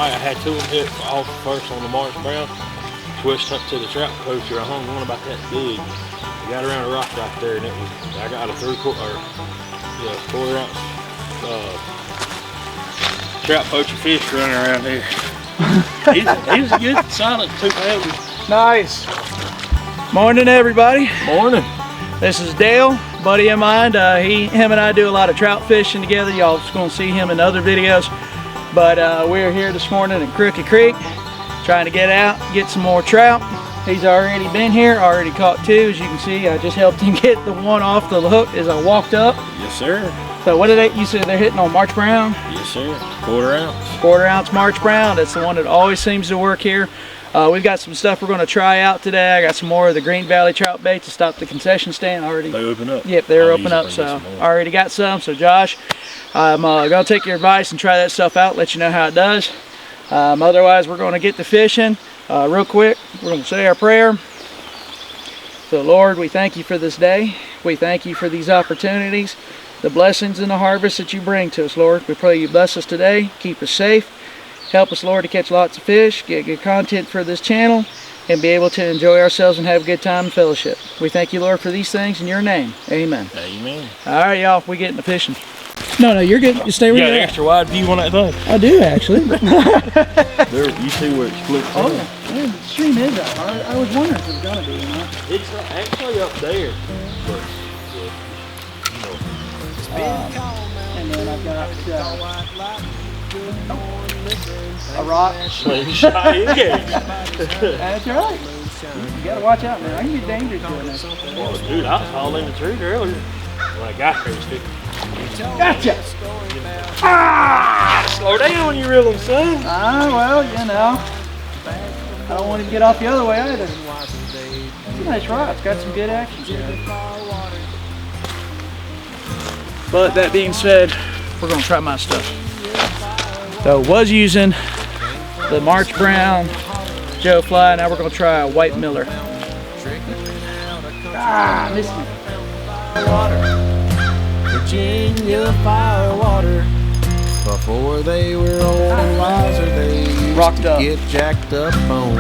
right. I had two of them hit off first on the March Brown, twist up to the trout poacher. I hung one about that big. I got around a rock right there, and I got a 3/4 ounce trout poacher fish running around here. He was a good, solid 2 pounders. Nice. Morning, everybody. Morning. This is Dale, buddy of mine. Him and I do a lot of trout fishing together. Y'all just gonna see him in other videos. But we're here this morning at Crooked Creek, trying to get out, get some more trout. He's already been here, already caught 2. As you can see, I just helped him get the one off the hook as I walked up. Yes, sir. So what did you say they're hitting on? March Brown? Yes, sir. 1/4 ounce. 1/4 ounce March Brown. That's the one that always seems to work here. We've got some stuff we're going to try out today. I got some more of the Green Valley trout bait to stop the concession stand already. They open up. Yep, they're open up. So I already got some. So Josh, I'm going to take your advice and try that stuff out. Let you know how it does. Otherwise, we're going to get to fishing. Real quick, we're going to say our prayer. So Lord, we thank you for this day. We thank you for these opportunities, the blessings and the harvest that you bring to us, Lord. We pray you bless us today, keep us safe. Help us, Lord, to catch lots of fish, get good content for this channel, and be able to enjoy ourselves and have a good time and fellowship. We thank you, Lord, for these things in your name. Amen. Amen. All right, y'all, we getting to fishing. No, you're good. You stay where you you're got an extra wide view on that thing? I do, actually. There, you see where it splits. Oh, yeah, the stream is out. I was wondering if it was going to be or not. It's actually up there. But, and then I've got a rock. Slingshot engaged. That's right. You gotta watch out, man. I can be dangerous doing this. Well, dude, I was hauling in the tree earlier. When I got there, it was 50. Gotcha! Ah! Slow down when you reel them, son. Well, you know. I don't want him to get off the other way either. It's a nice rod. It's got some good action to it. But that being said, we're gonna try my stuff. So was using the March Brown Joe Fly. Now we're gonna try a White Miller. Missed me. Virginia firewater. Before they were old and wiser, they used to get jacked up on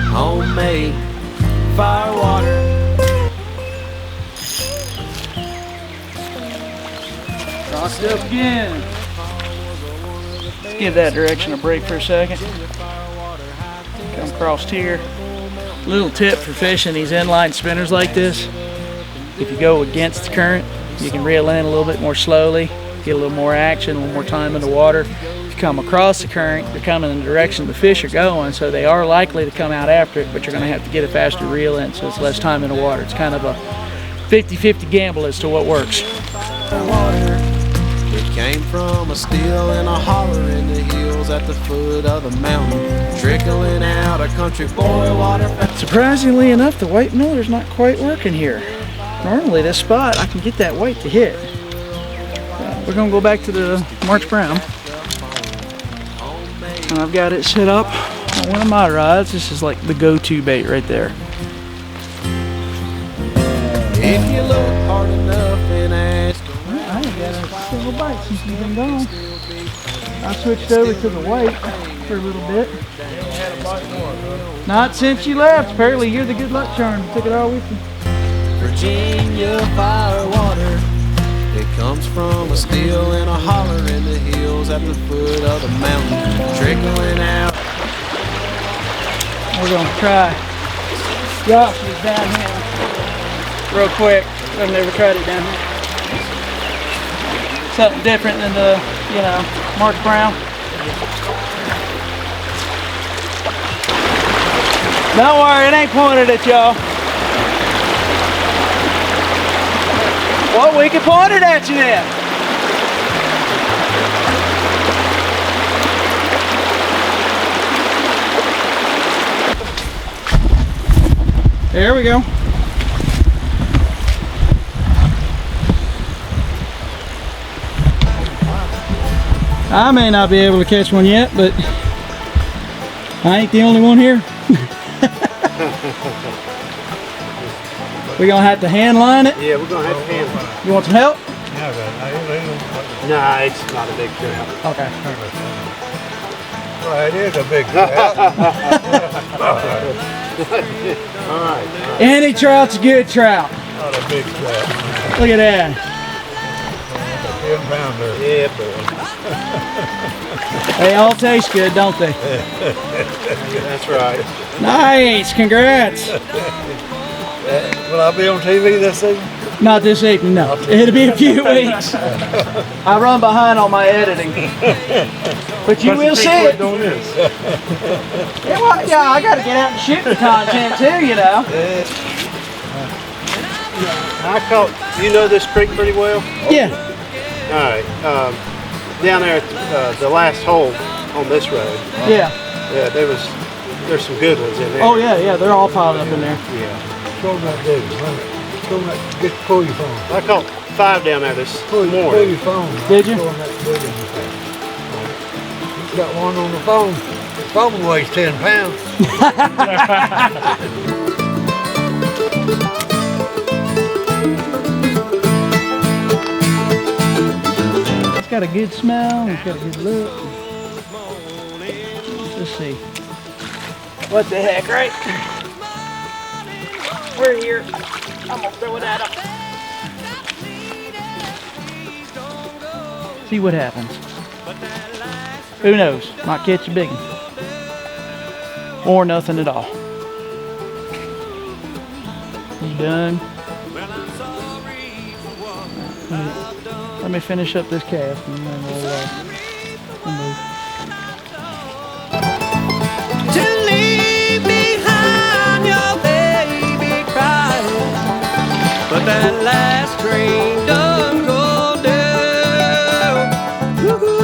homemade firewater. Rocked up again. Let's give that direction a break for a second. Come across here. Little tip for fishing these inline spinners like this. If you go against the current, you can reel in a little bit more slowly, get a little more action, a little more time in the water. If you come across the current, you're coming in the direction the fish are going, so they are likely to come out after it, but you're going to have to get a faster reel in, so it's less time in the water. It's kind of a 50-50 gamble as to what works. It came from a still in a holler in the hills at the foot of the mountain, trickling out a country boy water. Surprisingly enough, the White Miller's not quite working here. Normally this spot, I can get that white to hit. We're gonna go back to the March Brown. And I've got it set up on one of my rods. This is like the go-to bait right there. If you look hard enough and ask. I ain't got a single bite since you've been gone. I switched over to the white for a little bit. Not since you left. Apparently you're the good luck charm. You took it all with you. Virginia firewater. It comes from a still in a holler in the hills at the foot of the mountain, trickling out. We're gonna try Josh's down here real quick. I've never tried it down here. Something different than the, March Brown. Don't worry, it ain't pointed at y'all. Well, we can point it at you then. There we go. I may not be able to catch one yet, but I ain't the only one here. We're gonna have to hand line it? Yeah, we're gonna have to hand line it. You want some help? Nah, it's not a big trout. Okay. Well, it is a big trout. All right. Any trout's a good trout. Not a big trout. Look at that. 10-pounder. Yeah, boy. They all taste good, don't they? That's right. Nice, congrats. Will I be on TV this season? Not this evening, no. It'll be a few weeks. I run behind on my editing. But you will see it. Doing this. Yeah, well, yeah, I got to get out and shoot the content too, you know. I caught, you know this creek pretty well? Yeah. All right. Down there at the last hole on this road. Yeah. Yeah, there's some good ones in there. Oh, yeah, they're all piled up in there. Yeah. Show them that dude. Show them that. Just pull your phone. I caught 5 down there this Pull morning. your phone. Did you? Show them that dude in the phone. He's got one on the phone. The phone weighs 10 pounds. It's got a good smell, it's got a good look. Let's see. What the heck, right? We're here. I'm gonna throw it at him. See what happens. Who knows? Might catch a big one. Or nothing at all. You done? Let me finish up this cast and then we'll move. To leave behind your baby crying, but that last train done go down. Woo-hoo.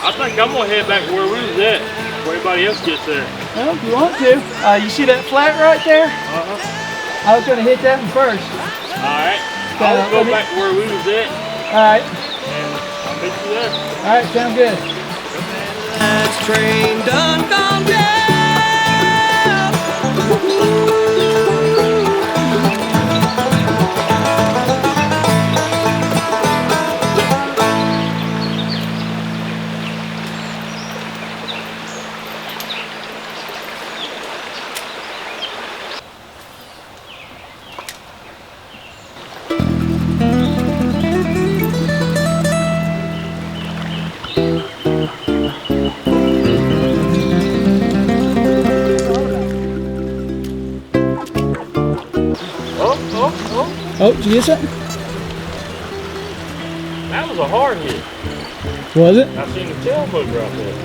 I think I'm gonna head back where we was at before everybody else gets there. Well, if you want to. You see that flat right there? I was going to hit that one first. Alright. I'll go back where we was at Alright. and I'll meet you there. Alright, sound good. Last train done gone down. Oh, did you get something? That was a hard hit. Was it? I seen the tail move right there.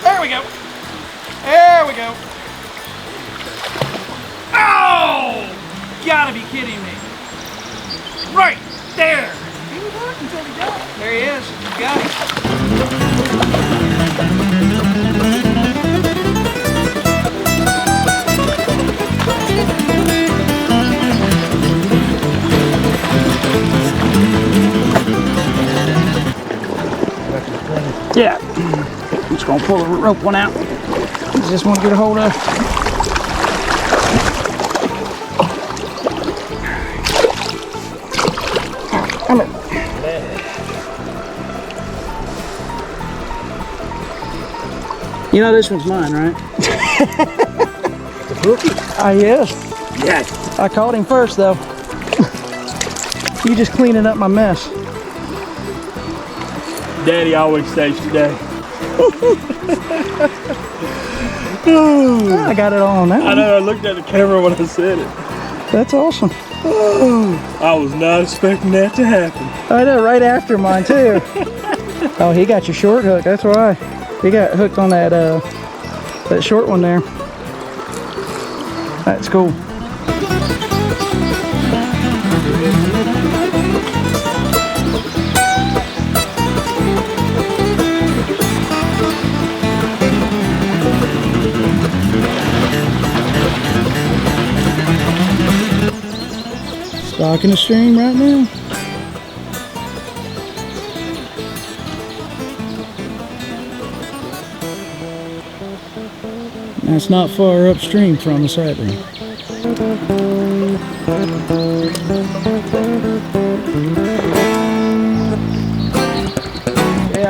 There we go. There we go. Oh! Gotta be kidding me. Right there. He was working until he got it. There he is. He got it. Yeah. I'm just gonna pull the rope one out. I just want to get a hold of. Come here. You know this one's mine, right? The brookie? Yes. Yeah. I caught him first, though. You just cleaning up my mess. Daddy always saves today. I got it all on that I one. know, I looked at the camera when I said it. That's awesome. I was not expecting that to happen. I know, right after mine too. Oh, he got your short hook. That's why. He got hooked on that that short one there. That's cool. Stock in the stream right now. That's not far upstream from us either. Yeah,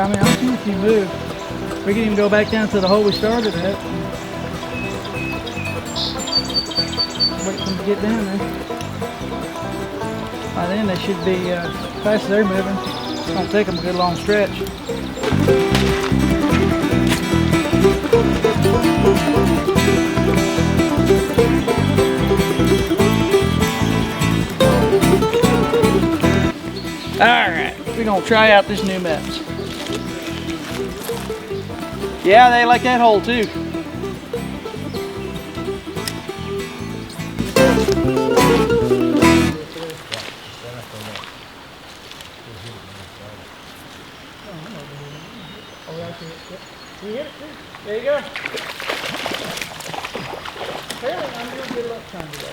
I mean, I'll see if you move. We can even go back down to the hole we started at. Wait for them to get down there. By then they should be, fast as they're moving. It's gonna take them a good long stretch. Alright, we're gonna try out this new mess. Yeah, they like that hole too. There you go. Apparently I'm doing good luck trying to do that.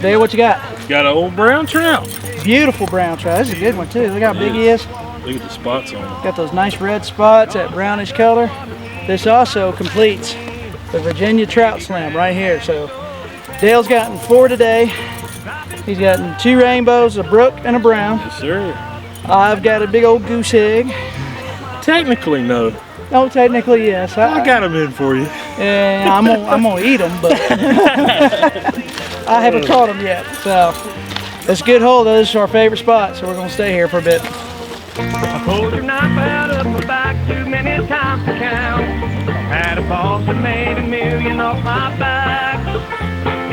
Dale, what you got? Got an old brown trout. Beautiful brown trout. This is a good one too. Look how big he is. Look at the spots on him. Got those nice red spots, that brownish color. This also completes the Virginia Trout Slam right here. So Dale's gotten 4 today. He's gotten 2 rainbows, a brook and a brown. Yes, sir. I've got a big old goose egg. Technically, no. Oh, technically yes. I got them in for you. Yeah, I'm gonna eat them, but I haven't caught them yet. So it's a good hole though. This is our favorite spot, so we're gonna stay here for a bit. I pulled your knife out of my back too many times to count. Had a boss that made $1 million off my back.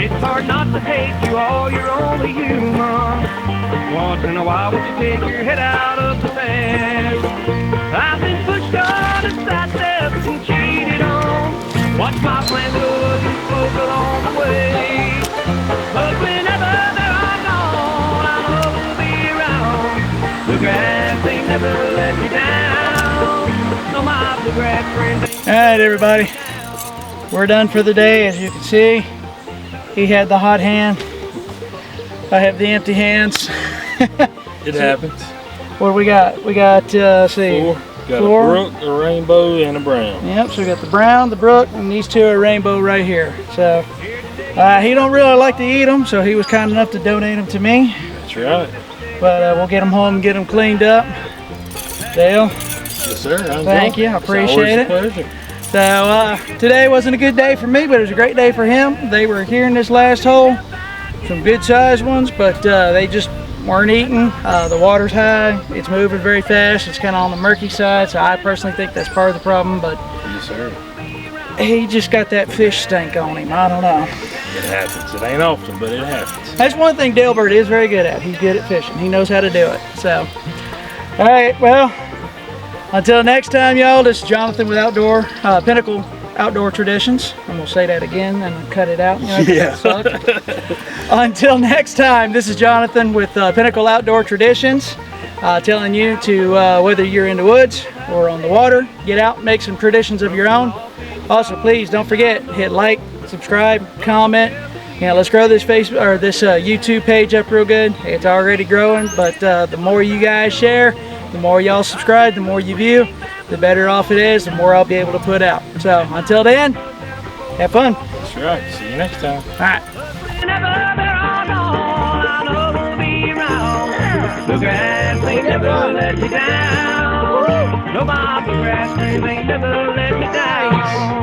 It's hard not to hate you, all you're only human. Once in a while, would you take your head out of the sand? I've been pushed on and sidestepped and cheated on. Watched my plans go and spoke along the way. But whenever they're gone, I know we'll be around. The grass ain't never let me down. No, my bluegrass friends ain't. All right, everybody, we're done for the day. As you can see, he had the hot hand. I have the empty hands. It happens. What do we got? We got, see. 4. Got 4. a brook, a rainbow, and a brown. Yep, so we got the brown, the brook, and these 2 are rainbow right here. So he don't really like to eat them, so he was kind enough to donate them to me. That's right. But we'll get them home and get them cleaned up. Dale, Yes, sir. thank you. I appreciate it. Pleasure. So today wasn't a good day for me, but it was a great day for him. They were here in this last hole, some good sized ones, but they just weren't eating. The water's high, it's moving very fast, it's kind of on the murky side, so I personally think that's part of the problem, but Yes, sir. he just got that fish stink on him. I don't know. It happens. It ain't often, but it happens. That's one thing Dalbert is very good at. He's good at fishing. He knows how to do it. So, all right, well, until next time, y'all, this is Jonathan with Pinnacle Outdoor Traditions. I'm gonna say that again and cut it out. You know, Yeah. Until next time, this is Jonathan with Pinnacle Outdoor Traditions, telling you to, whether you're in the woods or on the water, get out and make some traditions of your own. Also, please don't forget, hit like, subscribe, comment. You know, let's grow this YouTube page up real good. It's already growing, but the more you guys share, the more y'all subscribe, the more you view, the better off it is, the more I'll be able to put out. So until then, have fun. That's right. See you next time. All right. Never never let me down. No, my bluegrass dream ain't never let me down.